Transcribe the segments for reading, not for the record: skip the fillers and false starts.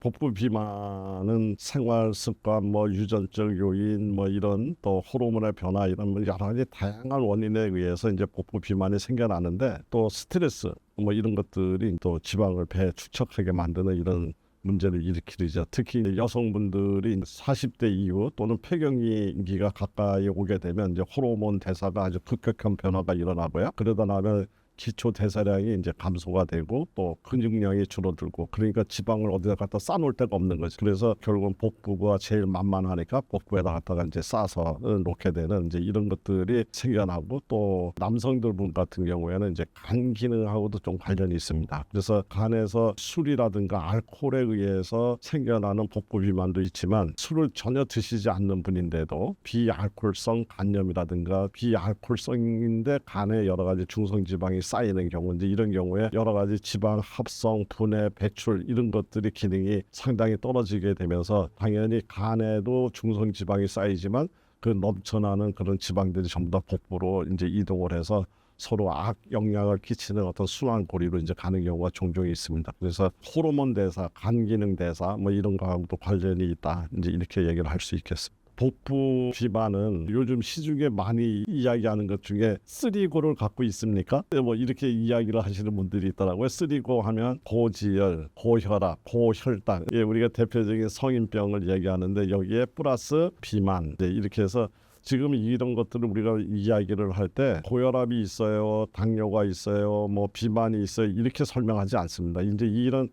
복부 비만은 생활 습관, 뭐 유전적 요인, 뭐 이런 또 호르몬의 변화 이런 뭐 여러 가지 다양한 원인에 의해서 이제 복부 비만이 생겨나는데 또 스트레스 뭐 이런 것들이 또 지방을 배에 축적하게 만드는 이런 문제를 일으키죠. 특히 여성분들이 40대 이후 또는 폐경기가 가까이 오게 되면 이제 호르몬 대사가 아주 급격한 변화가 일어나고요. 그러다 나면 기초 대사량이 이제 감소가 되고 또 근육량이 줄어들고 그러니까 지방을 어디다 갖다 싸놓을 데가 없는 거죠. 그래서 결국은 복부가 제일 만만하니까 복부에다 갖다가 이제 싸서 놓게 되는 이제 이런 것들이 생겨나고 또 남성들 분 같은 경우에는 이제 간 기능하고도 좀 관련이 있습니다. 그래서 간에서 술이라든가 알코올에 의해서 생겨나는 복부 비만도 있지만 술을 전혀 드시지 않는 분인데도 비알코올성 간염이라든가 비알코올성인데 간에 여러 가지 중성 지방이 쌓이는 경우 이제 이런 경우에 여러 가지 지방 합성, 분해, 배출 이런 것들이 기능이 상당히 떨어지게 되면서 당연히 간에도 중성 지방이 쌓이지만 그 넘쳐나는 그런 지방들이 전부 다 복부로 이제 이동을 해서 서로 악 영향을 끼치는 어떤 순환고리로 이제 가는 경우가 종종 있습니다. 그래서 호르몬 대사, 간 기능 대사 뭐 이런 거하고도 관련이 있다. 이제 이렇게 얘기를 할 수 있겠습니다. 복부 비만은 요즘 시중에 많이 이야기하는 것 중에 쓰리고를 갖고 있습니까? 뭐 이렇게 이야기를 하시는 분들이 있더라고요. 쓰리고 하면 고지혈, 고혈압, 고혈당. 예, 우리가 대표적인 성인병을 얘기하는데 여기에 플러스 비만. 네, 이렇게 해서 지금 이런 것들을 우리가 이야기를 할 때 고혈압이 있어요, 당뇨가 있어요, 뭐 비만이 있어요 이렇게 설명하지 않습니다. 이제 이런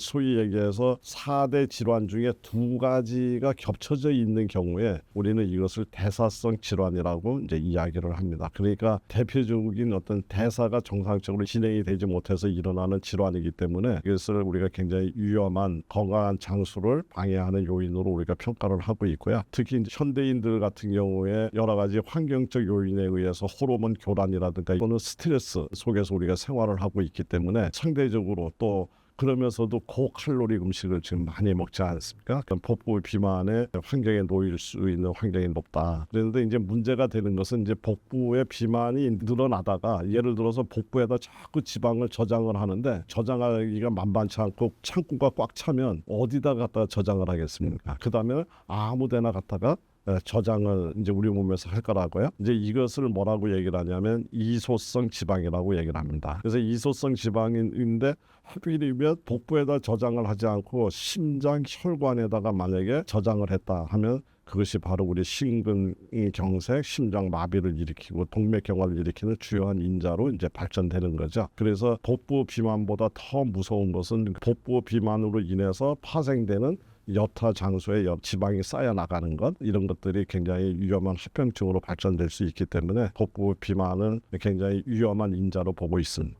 소위 얘기해서 4대 질환 중에 2가지가 겹쳐져 있는 경우에 우리는 이것을 대사성 질환이라고 이제 이야기를 합니다. 그러니까 대표적인 어떤 대사가 정상적으로 진행이 되지 못해서 일어나는 질환이기 때문에 이것을 우리가 굉장히 위험한 건강한 장수를 방해하는 요인으로 우리가 평가를 하고 있고요. 특히 현대인들 같은 경우에 여러 가지 환경적 요인에 의해서 호르몬 교란이라든가 또는 스트레스 속에서 우리가 생활을 하고 있기 때문에 상대적으로 또 그러면서도 고칼로리 음식을 지금 많이 먹지 않습니까? 복부 비만의 환경에 놓일 수 있는 환경이 높다. 그런데 이제 문제가 되는 것은 이제 복부의 비만이 늘어나다가 예를 들어서 복부에다 자꾸 지방을 저장을 하는데 저장하기가 만만치 않고 창구가 꽉 차면 어디다 갖다가 저장을 하겠습니까? 그 다음에 아무데나 갖다가 저장을 이제 우리 몸에서 할 거라고요. 이제 이것을 뭐라고 얘기를 하냐면 이소성 지방이라고 얘기를 합니다. 그래서 이소성 지방인데 하필이면 복부에다 저장을 하지 않고 심장 혈관에다가 만약에 저장을 했다 하면 그것이 바로 우리 심근이 경색, 심장 마비를 일으키고 동맥경화를 일으키는 주요한 인자로 이제 발전되는 거죠. 그래서 복부 비만보다 더 무서운 것은 복부 비만으로 인해서 파생되는 여타 장소에 지방이 쌓여 나가는 것 이런 것들이 굉장히 위험한 합병증으로 발전될 수 있기 때문에 복부 비만은 굉장히 위험한 인자로 보고 있습니다.